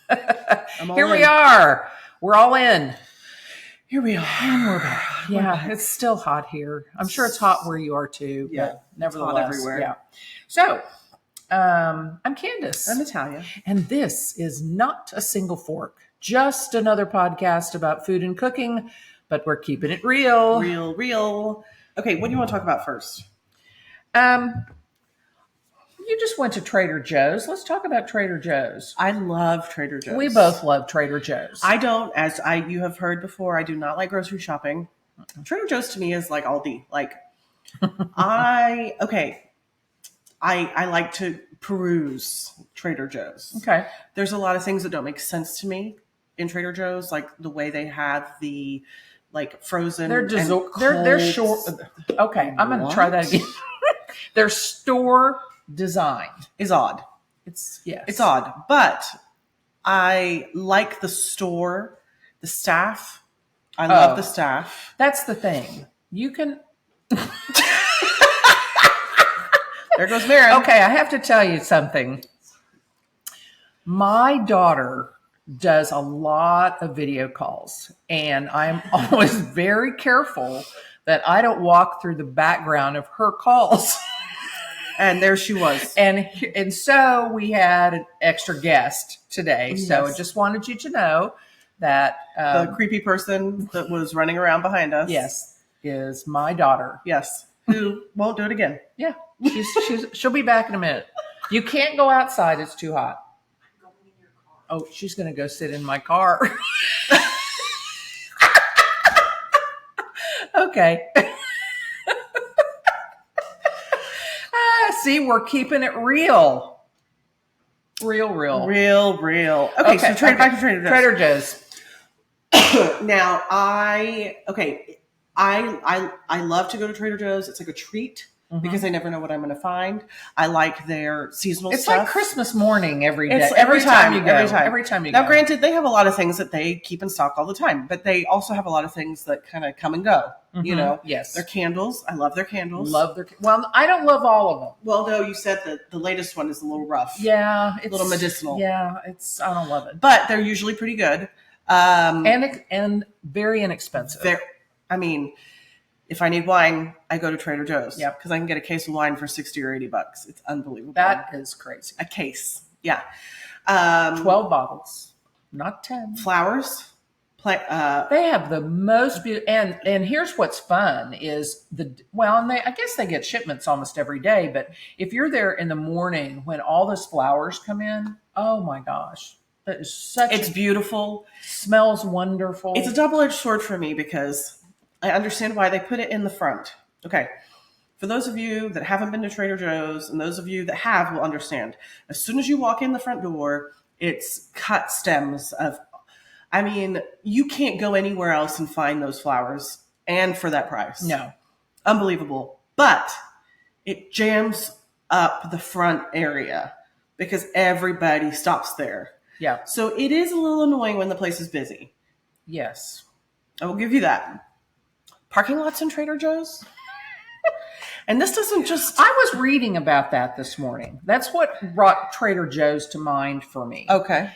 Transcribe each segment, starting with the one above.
Here we are. We're all in. Here we are. And we're back. Yeah, it's still hot here. I'm sure it's hot where you are too. Yeah, but nevertheless, hot everywhere. Yeah. So, I'm Candace. I'm Natalia. And this is not a single fork, just another podcast about food and cooking, but we're keeping it real. Real. Okay, what do you want to talk about first? You just went to Trader Joe's. Let's talk about Trader Joe's. I love Trader Joe's. We both love Trader Joe's. I don't, you have heard before, I do not like grocery shopping. Trader Joe's to me is like Aldi. Like, I like to peruse Trader Joe's. Okay. There's a lot of things that don't make sense to me in Trader Joe's, like the way they have the like frozen. They're short. Okay, I'm going to try that again. Their store design is odd. It's odd, but I like the store, the staff. I love the staff. That's the thing. You can. There goes Maren. Okay, I have to tell you something. My daughter does a lot of video calls, and I'm always very careful that I don't walk through the background of her calls. And there she was. And so we had an extra guest today. Yes. So I just wanted you to know that the creepy person that was running around behind us. Yes, is my daughter. Yes, who won't do it again. Yeah, she'll be back in a minute. You can't go outside; it's too hot. Oh, she's going to go sit in my car. Okay. See, we're keeping it real. Real. Okay, so back to Trader Joe's. Trader Joe's. Now, I love to go to Trader Joe's. It's like a treat because I never know what I'm going to find. I like their seasonal stuff. It's like Christmas morning every day. It's every time you go. Every time you go. Now, granted, they have a lot of things that they keep in stock all the time, but they also have a lot of things that kind of come and go. You know, yes. Their candles. I love their candles. Well, I don't love all of them. Well, no, you said that the latest one is a little rough. Yeah, it's a little medicinal. Yeah, I don't love it, but they're usually pretty good. And very inexpensive. If I need wine, I go to Trader Joe's. Yeah, because I can get a case of wine for $60 or $80. It's unbelievable. That is crazy. A case, yeah. 12 bottles, not 10. Flowers. They have the most beautiful, and here's what's fun is I guess they get shipments almost every day, but if you're there in the morning when all those flowers come in, oh my gosh, that is it's beautiful, smells wonderful. It's a double-edged sword for me because I understand why they put it in the front. Okay. For those of you that haven't been to Trader Joe's and those of you that have will understand, as soon as you walk in the front door, it's cut stems of, you can't go anywhere else and find those flowers and for that price. No. Unbelievable. But it jams up the front area because everybody stops there. Yeah. So it is a little annoying when the place is busy. Yes. I will give you that. Parking lots in Trader Joe's? And this doesn't just... I was reading about that this morning. That's what brought Trader Joe's to mind for me. Okay.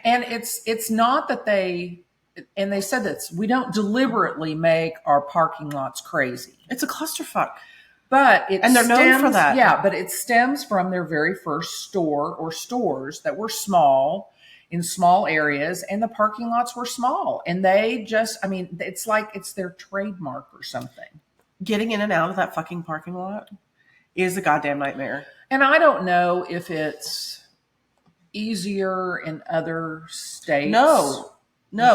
And it's not that they said that we don't deliberately make our parking lots crazy. It's a clusterfuck. But they're known for that. Yeah, but it stems from their very first store or stores that were small in small areas, and the parking lots were small. And they just, it's like it's their trademark or something. Getting in and out of that fucking parking lot is a goddamn nightmare. And I don't know if it's easier in other states. No,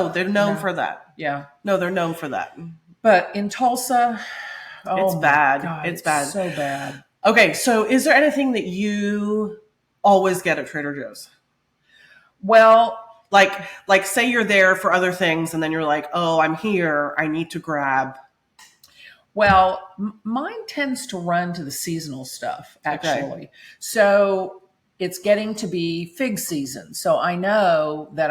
they're known for that. Yeah. No, they're known for that. But in Tulsa, it's bad. God, it's bad. So bad. Okay, so is there anything that you always get at Trader Joe's? Well, like say you're there for other things and then you're like, oh, I'm here, I need to grab. Well, mine tends to run to the seasonal stuff, actually. Okay. So it's getting to be fig season. So I know that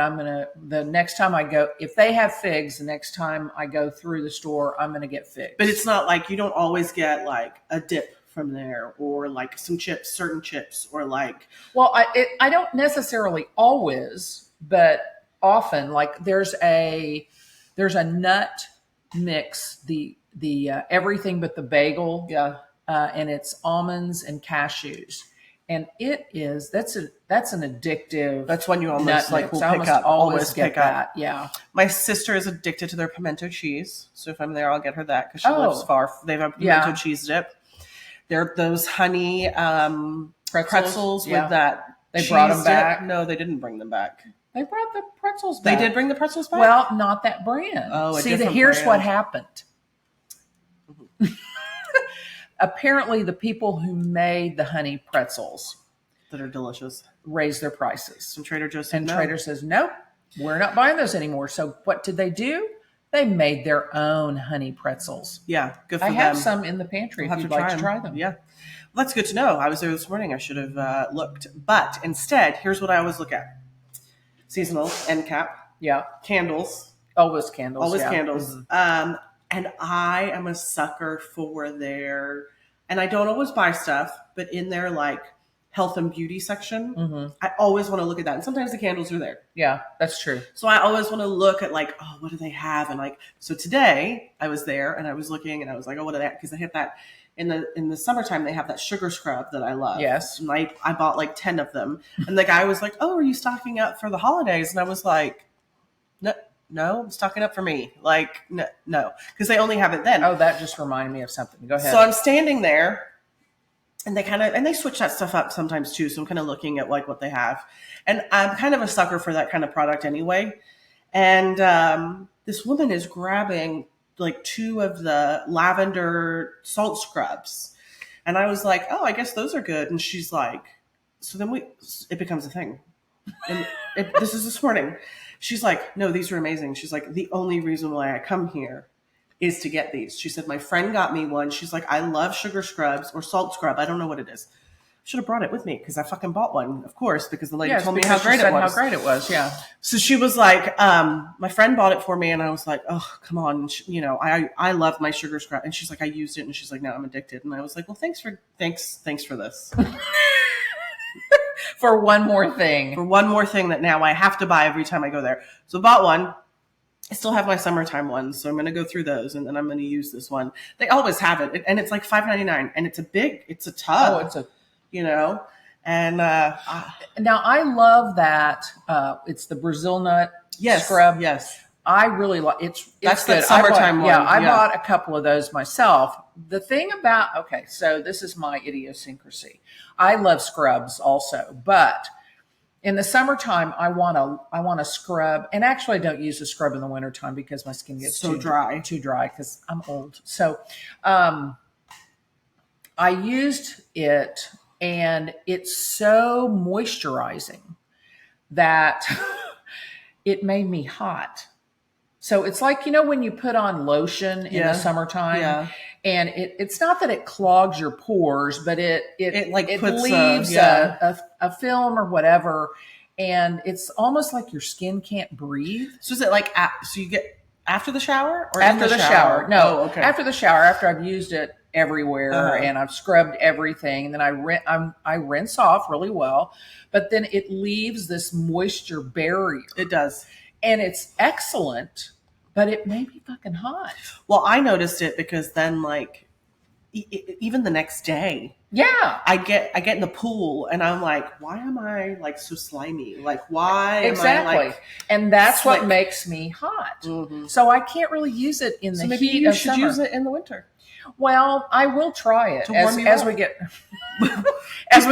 the next time I go, if they have figs, the next time I go through the store, I'm going to get figs. But it's not like you don't always get like a dip from there, or like some chips, certain chips, or like Well, I don't necessarily always, but often like there's a nut mix, the everything but the bagel, yeah. and it's almonds and cashews, and that's an addictive. That's one you almost nut like mix. will I pick up. always Always get pick up. that. Yeah. My sister is addicted to their pimento cheese, so if I'm there, I'll get her that because she Oh. lives far. They have a pimento cheese dip. They're those honey pretzels Yeah. with that. They brought them cheese back. dip. No, they didn't bring them back. They brought the pretzels They back. did bring the pretzels back. Well, not that brand. Oh, a See, different here's brand. what happened. Apparently, the people who made the honey pretzels that are delicious. raised their prices. Some Trader Joe's said And no. Trader says, nope, we're not buying those anymore. So what did they do? They made their own honey pretzels. Yeah, good for I them. have some in the pantry We'll if have you'd like to try them. Yeah. Well, that's good to know. I was there this morning. I should have looked. But instead, here's what I always look at. Seasonal, end cap, Yeah. candles. Always candles. Always yeah. candles. Mhm. And I am a sucker for their, and I don't always buy stuff, but in their like health and beauty section, Mhm. I always want to look at that. And sometimes the candles are there. Yeah, that's true. So I always want to look at like, oh, what do they have? And like, so today I was there and I was looking and I was like, oh, what are they? Because they hit that in the summertime, they have that sugar scrub that I love. Yes. And I bought like 10 of them. And the guy was like, oh, are you stocking up for the holidays? And I was like, no, I'm stocking up for me. Like, no, because they only have it then. Oh, that just reminded me of something. Go ahead. So I'm standing there and they switch that stuff up sometimes too. So I'm kind of looking at like what they have. And I'm kind of a sucker for that kind of product anyway. And this woman is grabbing like 2 of the lavender salt scrubs. And I was like, oh, I guess those are good. And she's like, so then it becomes a thing. And this is this morning. She's like, no, these are amazing. She's like, the only reason why I come here is to get these. She said, my friend got me one. She's like, I love sugar scrubs or salt scrub. I don't know what it is. Should have brought it with me because I fucking bought one, of course, because the lady told me how great it was. How great it was, yeah. So she was like, my friend bought it for me, and I was like, oh, come on, I love my sugar scrub. And she's like, I used it, and she's like, no, I'm addicted. And I was like, well, thanks for this. For one more thing. For one more thing that now I have to buy every time I go there. So I bought one. I still have my summertime ones, so I'm going to go through those, and then I'm going to use this one. They always have it, and it's like $5.99, and it's a tub. Oh, it's a and now I love that. It's the Brazil nut scrub. Yes, I really like it's. That's good. the summertime one. Yeah, I bought a couple of those myself. The thing about so this is my idiosyncrasy. I love scrubs also, but in the summertime, I want to scrub, and actually I don't use a scrub in the wintertime because my skin gets too dry because I'm old. So I used it, and it's so moisturizing that it made me hot. So it's like, when you put on lotion in the summertime, and it's not that it clogs your pores, but it leaves a film or whatever, and it's almost like your skin can't breathe. So is it like so you get after the shower or after the shower? No, okay. After the shower, after I've used it everywhere and I've scrubbed everything, and then I rinse off really well, but then it leaves this moisture barrier. It does. And it's excellent, but it made me fucking hot. Well, I noticed it because then, like, even the next day, I get in the pool and I'm like, why am I like so slimy? Like, why exactly? Am I, like, and that's what makes me hot. Mm-hmm. So I can't really use it in the maybe heat you of should summer. use it in the winter. Well, I will try it as we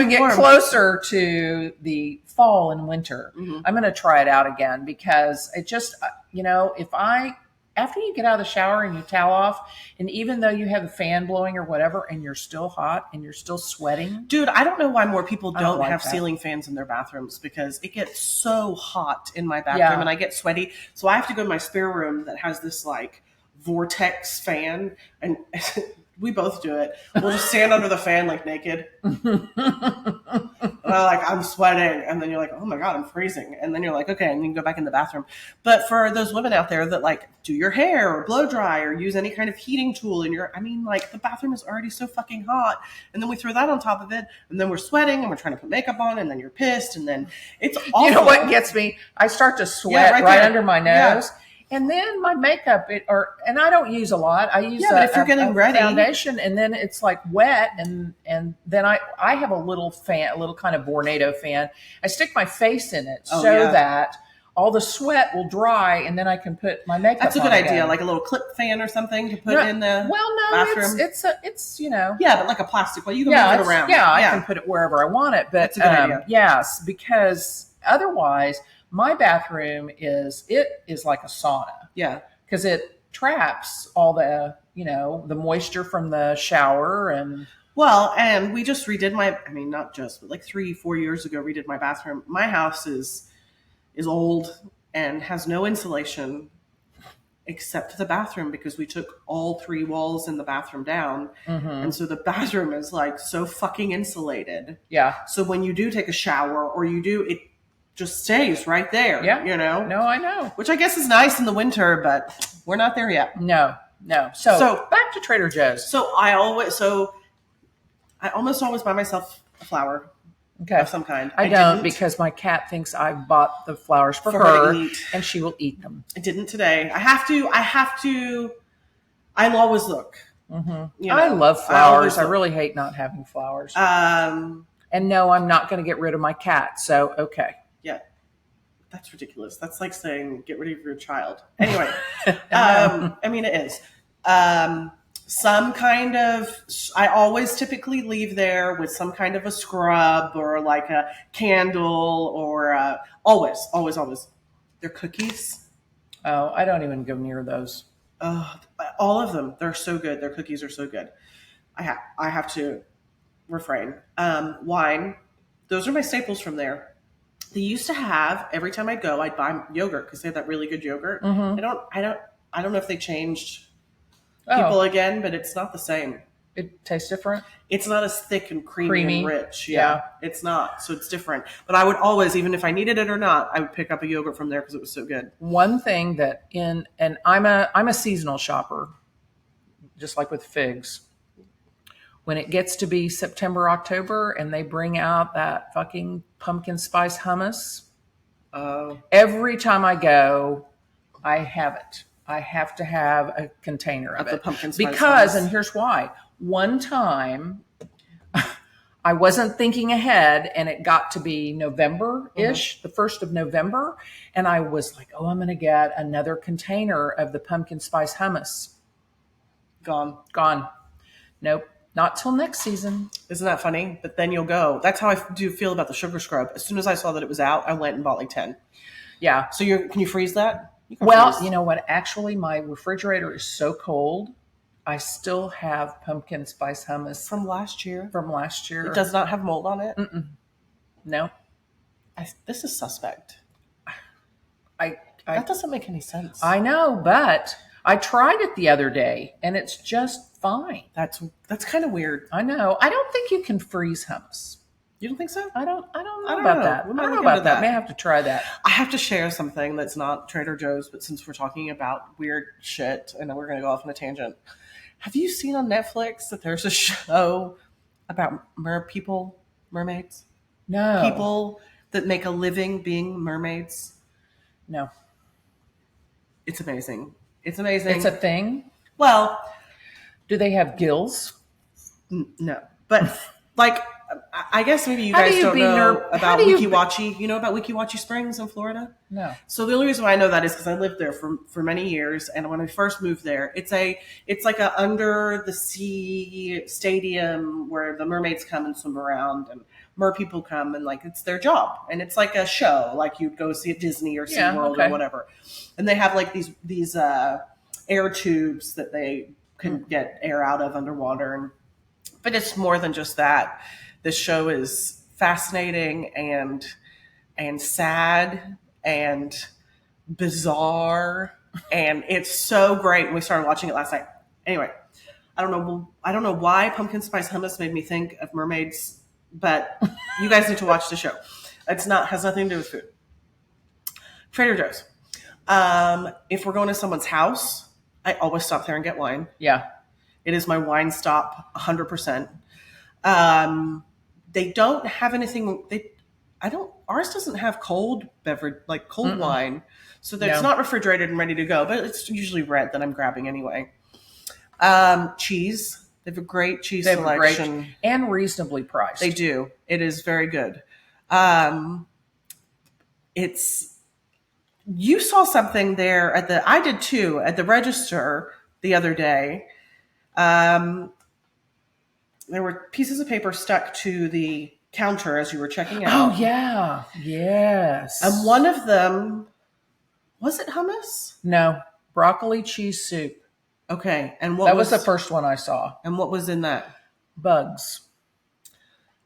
get warm. closer to the fall and winter. Mm-hmm. I'm going to try it out again because it just, after you get out of the shower and you towel off, and even though you have the fan blowing or whatever, and you're still hot and you're still sweating. Dude, I don't know why more people don't like have that. ceiling fans in their bathrooms because it gets so hot in my bathroom and I get sweaty. So I have to go to my spare room that has this like vortex fan, and We both do it. We'll just stand under the fan like naked. And I'm sweating. And then you're like, oh my God, I'm freezing. And then you're like, okay. And you can go back in the bathroom. But for those women out there that like do your hair or blow dry or use any kind of heating tool in the bathroom is already so fucking hot. And then we throw that on top of it. And then we're sweating and we're trying to put makeup on. And then you're pissed. And then it's awful. You know what gets me? I start to sweat right under my nose. Yeah. And then my makeup, and I don't use a lot. I use but if you're getting ready, foundation, and then it's like wet, and then I have a little fan, a little kind of Vornado fan. I stick my face in it that all the sweat will dry, and then I can put my makeup. That's a good idea, again. like a little clip fan or something to put in the bathroom. It's but like a plastic one. You can move it around. I can put it wherever I want it. But that's a good idea. Yes, because otherwise. My bathroom is like a sauna. Yeah. Because it traps all the, the moisture from the shower and. Well, and we just redid not just, but like 3-4 years ago, redid my bathroom. My house is old and has no insulation except the bathroom because we took all 3 walls in the bathroom down. Mm-hmm. And so the bathroom is like so fucking insulated. Yeah. So when you do take a shower or it just stays right there. Yeah. No, I know. Which I guess is nice in the winter, but we're not there yet. No. So back to Trader Joe's. So I almost always buy myself a flower of some kind. I don't because my cat thinks I bought the flowers for her to eat. And she will eat them. I didn't today. I have to. I'll always look. Mm-hmm. I love flowers. I really hate not having flowers. And no, I'm not going to get rid of my cat. So, okay. Yeah, that's ridiculous. That's like saying get rid of your child. Anyway, it is. Some kind of, I always typically leave there with some kind of a scrub or like a candle or always. They're cookies. Oh, I don't even go near those. All of them. They're so good. Their cookies are so good. I have to refrain. Wine. Those are my staples from there. They used to have, every time I go, I'd buy yogurt because they have that really good yogurt. Mm-hmm. I don't know if they changed people again, but it's not the same. It tastes different? It's not as thick and creamy. And rich. Yeah. It's not. So it's different. But I would always, even if I needed it or not, I would pick up a yogurt from there because it was so good. One thing and I'm a seasonal shopper, just like with figs. When it gets to be September, October, and they bring out that fucking pumpkin spice hummus, every time I go, I have it. I have to have a container of it. The pumpkin spice because, hummus. And here's why. One time, I wasn't thinking ahead, and it got to be November-ish, the 1st of November, and I was like, I'm going to get another container of the pumpkin spice hummus. Gone. Nope. Not till next season. Isn't that funny? But then you'll go. That's how I do feel about the sugar scrub. As soon as I saw that it was out, I went and bought like 10. Yeah. So can you freeze that? You know what? Actually, my refrigerator is so cold. I still have pumpkin spice hummus. From last year? It does not have mold on it? Mm-mm. No. This is suspect. That doesn't make any sense. I know, but I tried it the other day, and it's just fine. That's kind of weird. I know. I don't think you can freeze hummus. You don't think so? I don't know about that. I don't know about that. May have to try that. I have to share something that's not Trader Joe's, but since we're talking about weird shit, and then we're going to go off on a tangent. Have you seen on Netflix that there's a show about mermaids? No. People that make a living being mermaids? No. It's amazing. It's a thing? Well, do they have gills? No. But like, I guess maybe you guys don't know about Weeki Wachee. You know about Weeki Wachee Springs in Florida? No. So the only reason why I know that is because I lived there for many years, and when I first moved there, it's like a under the sea stadium where the mermaids come and swim around, and mer people come, and like it's their job, and it's like a show, like you'd go see at Disney or SeaWorld or whatever, and they have like these air tubes that they can get air out of underwater, but it's more than just that. This show is fascinating and sad and bizarre, and it's so great. We started watching it last night. Anyway, I don't know why pumpkin spice hummus made me think of mermaids, but you guys need to watch the show. Has nothing to do with food. Trader Joe's. If we're going to someone's house, I always stop there and get wine. Yeah. It is my wine stop, 100%. They don't have anything. Ours doesn't have cold beverage, like cold wine. So it's not refrigerated and ready to go, but it's usually red that I'm grabbing anyway. Cheese. They have a great cheese selection. And reasonably priced. They do. It is very good. You saw something there I did too, at the register the other day. There were pieces of paper stuck to the counter as you were checking out. Oh, yeah. Yes. And one of them, was it hummus? No, broccoli cheese soup. Okay. And that was the first one I saw. And what was in that? Bugs.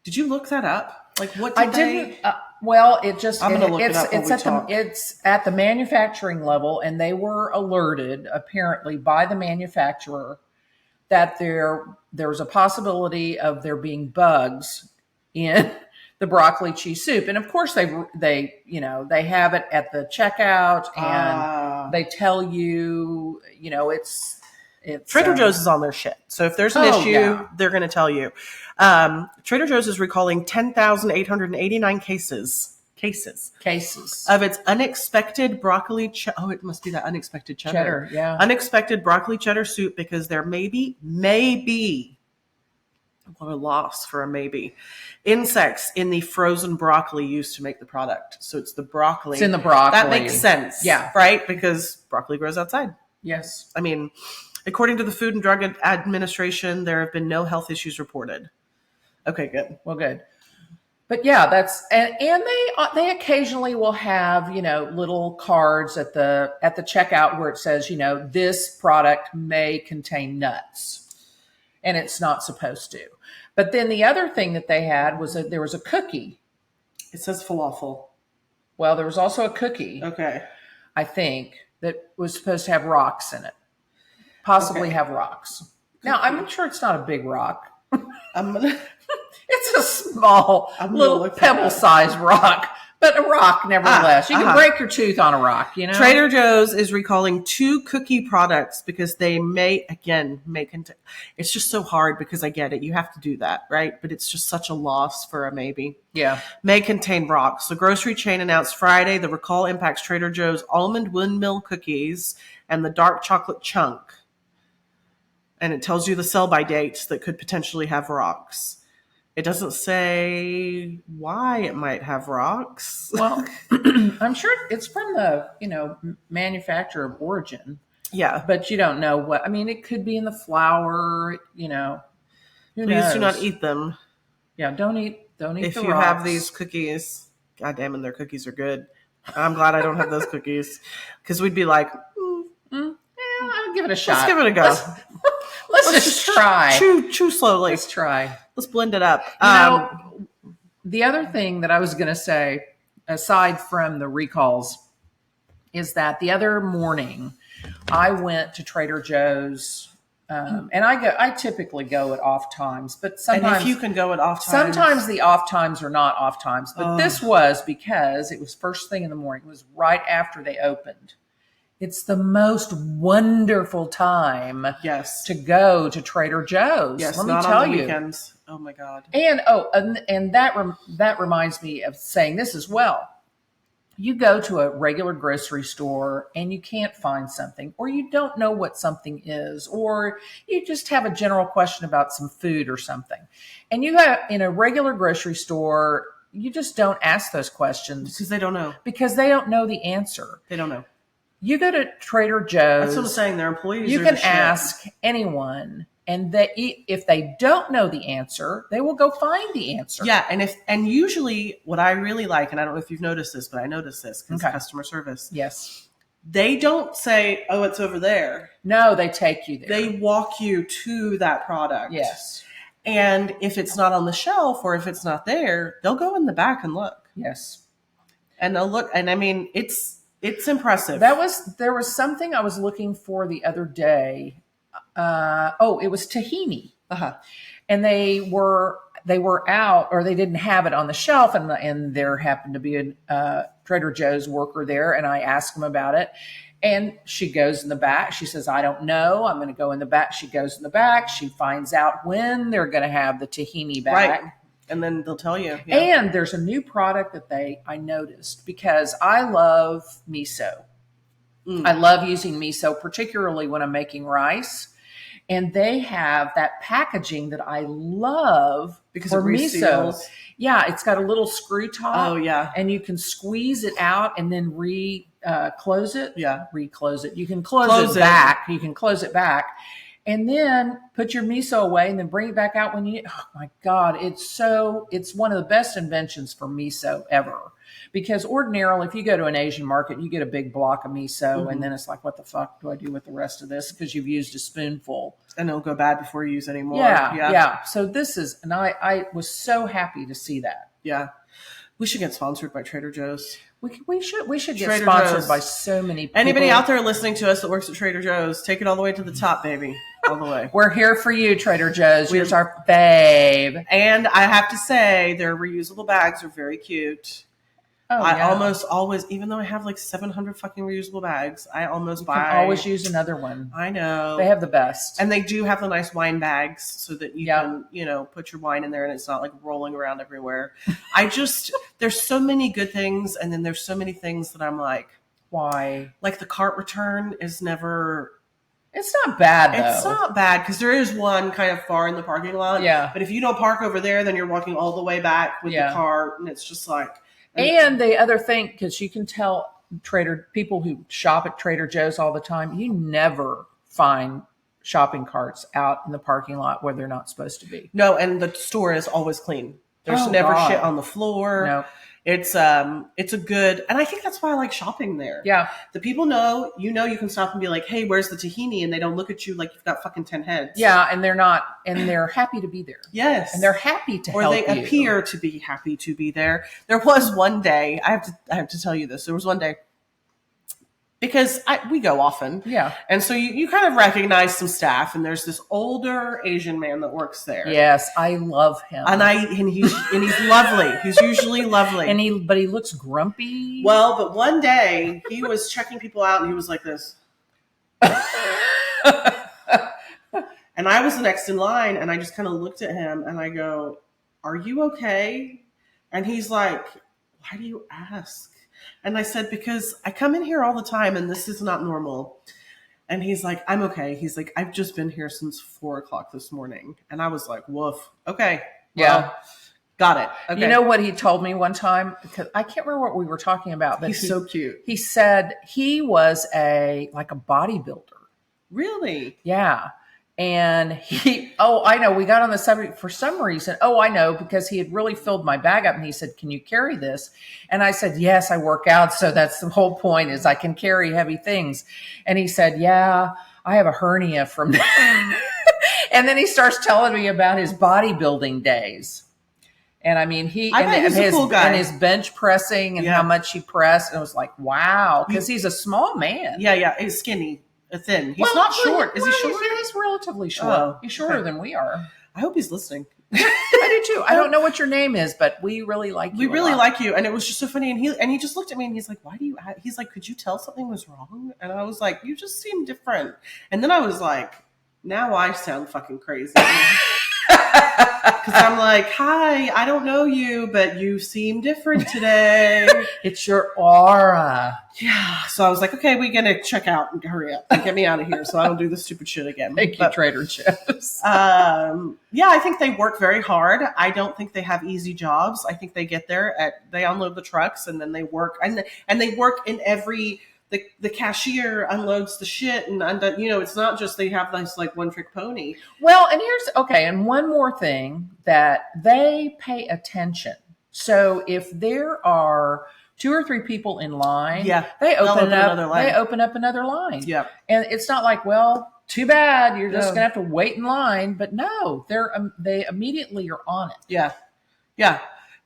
Did you look that up? Like what I didn't. Well, it just, I'm going to look it up it's at the manufacturing level, and they were alerted apparently by the manufacturer that there's a possibility of there being bugs in the broccoli cheese soup. And of course they have it at the checkout, and they tell you, it's Trader Joe's is on their shit. So if there's an issue, they're going to tell you. Trader Joe's is recalling 10,889 cases of its unexpected broccoli. It must be that unexpected cheddar. Yeah. Unexpected broccoli cheddar soup, because there may be, what a loss for a maybe, insects in the frozen broccoli used to make the product. So it's the broccoli. It's in the broccoli. That makes sense. Yeah. Right? Because broccoli grows outside. Yes. I mean, according to the Food and Drug Administration, there have been no health issues reported. Okay, good. Well, good. But yeah, and they occasionally will have, little cards at the checkout where it says, this product may contain nuts, and it's not supposed to. But then the other thing that they had was that there was a cookie. It says falafel. Well, there was also a cookie. Okay. I think that was supposed to have rocks in it. Possibly have rocks. Now, I'm sure it's not a big rock. It's a small, little pebble-sized rock, but a rock nevertheless. You can break your tooth on a rock, Trader Joe's is recalling 2 cookie products because they may contain. It's just so hard because I get it. You have to do that, right? But it's just such a loss for a maybe. Yeah. May contain rocks. The grocery chain announced Friday the recall impacts Trader Joe's almond windmill cookies and the dark chocolate chunk. And it tells you the sell-by dates that could potentially have rocks. It doesn't say why it might have rocks. Well, I'm sure it's from the, manufacturer of origin. Yeah. But you don't know what. I mean, it could be in the flour, Who Please knows? do not eat them. Yeah, don't eat if the you rocks. have these cookies. God damn it, their cookies are good. I'm glad I don't have those cookies. Because we'd be like, I'll give it a shot. Let's give it a go. Let's just try. Chew slowly. Let's try. Let's blend it up. The other thing that I was going to say, aside from the recalls, is that the other morning I went to Trader Joe's, and I typically go at off times, but sometimes, and if you can go at off times, sometimes the off times are not off times. But this was because it was first thing in the morning. It was right after they opened. It's the most wonderful time to go to Trader Joe's. Yes, let me not tell on the you. Weekends. Oh my God. And that reminds me of saying this as well. You go to a regular grocery store and you can't find something, or you don't know what something is, or you just have a general question about some food or something. And you have in a regular grocery store, you just don't ask those questions because they don't know. Because they don't know the answer. They don't know. You go to Trader Joe's. That's what I'm saying. Their employees. You can ask anyone, and if they don't know the answer, they will go find the answer. Yeah, and usually what I really like, and I don't know if you've noticed this, but I noticed this because customer service. Yes. They don't say, "Oh, it's over there." No, they take you there. They walk you to that product. Yes. And if it's not on the shelf or if it's not there, they'll go in the back and look. Yes. And they'll look, and I mean, it's impressive. There was something I was looking for the other day, it was tahini. Uh-huh. And they were out, or they didn't have it on the shelf, and there happened to be a Trader Joe's worker there, and I asked him about it. And she goes in the back. She says, I don't know. I'm going to go in the back. She goes in the back. She finds out when they're going to have the tahini back. Right. And then they'll tell you. Yeah. And there's a new product that I noticed, because I love miso. I love using miso, particularly when I'm making rice. And they have that packaging that I love Because for it miso. reseals. Yeah, it's got a little screw top. Oh, yeah. And you can squeeze it out and then close it. Yeah. Reclose it. You can close it back. You can close it back. And then put your miso away and then bring it back out when you need. Oh my God. It's one of the best inventions for miso ever. Because ordinarily, if you go to an Asian market, you get a big block of miso, and then it's like, what the fuck do I do with the rest of this? Because you've used a spoonful. And it'll go bad before you use any more. Yeah. So this is, and I was so happy to see that. Yeah. We should get sponsored by Trader Joe's. We should get Trader sponsored Joe's. by so many people. Anybody out there listening to us that works at Trader Joe's, take it all the way to the top, baby. All the way. We're here for you, Trader Joe's. Here's our fave. And I have to say, their reusable bags are very cute. Oh, I almost always, even though I have like 700 fucking reusable bags, I almost buy. Can always use another one. I know. They have the best. And they do have the nice wine bags so that you can, put your wine in there and it's not like rolling around everywhere. There's so many good things. And then there's so many things that I'm like, why? Like the cart return is never. It's not bad, though. It's not bad because there is one kind of far in the parking lot. Yeah. But if you don't park over there, then you're walking all the way back with the cart. And it's just like. And the other thing, because you can tell people who shop at Trader Joe's all the time, you never find shopping carts out in the parking lot where they're not supposed to be. No, and the store is always clean. There's never shit on the floor. No. It's a good, and I think that's why I like shopping there. Yeah. The people know, you can stop and be like, hey, where's the tahini? And they don't look at you like you've got fucking 10 heads. Yeah. And they're happy to be there. Yes. And they're happy to help you. Or they appear to be happy to be there. There was one day, I have to tell you this. There was one day, because we go often. Yeah. And so you kind of recognize some staff, and there's this older Asian man that works there. Yes, I love him. And he's lovely. He's usually lovely. But he looks grumpy. Well, but one day he was checking people out and he was like this. And I was the next in line, and I just kind of looked at him and I go, "Are you okay?" And he's like, "Why do you ask?" And I said, because I come in here all the time and this is not normal. And he's like, I'm okay. He's like, I've just been here since 4:00 this morning. And I was like, woof. Okay. Well, got it. Okay. You know what he told me one time? Because I can't remember what we were talking about, but he's so cute. He said he was a bodybuilder. Really? Yeah. And I know, we got on the subject for some reason. Oh, I know, because he had really filled my bag up and he said, can you carry this? And I said, yes, I work out. So that's the whole point, is I can carry heavy things. And he said, yeah, I have a hernia from that. And then he starts telling me about his bodybuilding days. And I mean, he's a cool guy. And his bench pressing and how much he pressed. And I was like, wow, because he's a small man. Yeah. He's skinny. Thin. He's not short. Is he short? He's relatively short. Oh, he's shorter than we are. I hope he's listening. I do too. I don't know what your name is, but we really like you. We really like you. And it was just so funny. And he just looked at me and he's like, he's like, could you tell something was wrong? And I was like, you just seem different. And then I was like, now I sound fucking crazy. Because I'm like, hi, I don't know you, but you seem different today. It's your aura. Yeah. So I was like, okay, we're going to check out and hurry up and get me out of here so I don't do this stupid shit again. Thank you, Trader Joe's. Yeah, I think they work very hard. I don't think they have easy jobs. I think they get there they unload the trucks and then they work and they work in every. The cashier unloads the shit and it's not just they have this like one trick pony. Well, and one more thing, that they pay attention. So if there are 2 or 3 people in line, they open up another line. Yeah. And it's not like, well, too bad, you're just gonna have to wait in line. But no, they immediately are on it. Yeah. Yeah.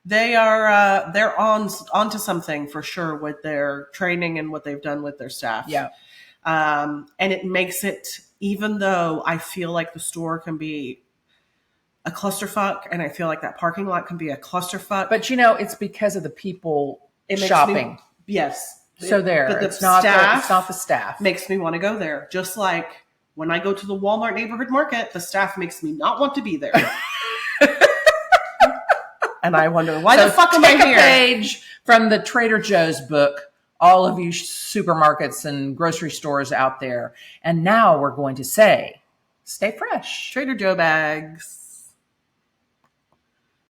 They are they're onto something for sure with their training and what they've done with their staff. Yeah. And it makes it even though I feel like the store can be a clusterfuck, and I feel like that parking lot can be a clusterfuck. But it's because of the people shopping. Yes. So there, But it's not the staff. Makes me want to go there. Just like when I go to the Walmart neighborhood market, the staff makes me not want to be there. And I wonder, why the fuck am I here? Take a page from the Trader Joe's book, all of you supermarkets and grocery stores out there. And now we're going to say, stay fresh. Trader Joe bags.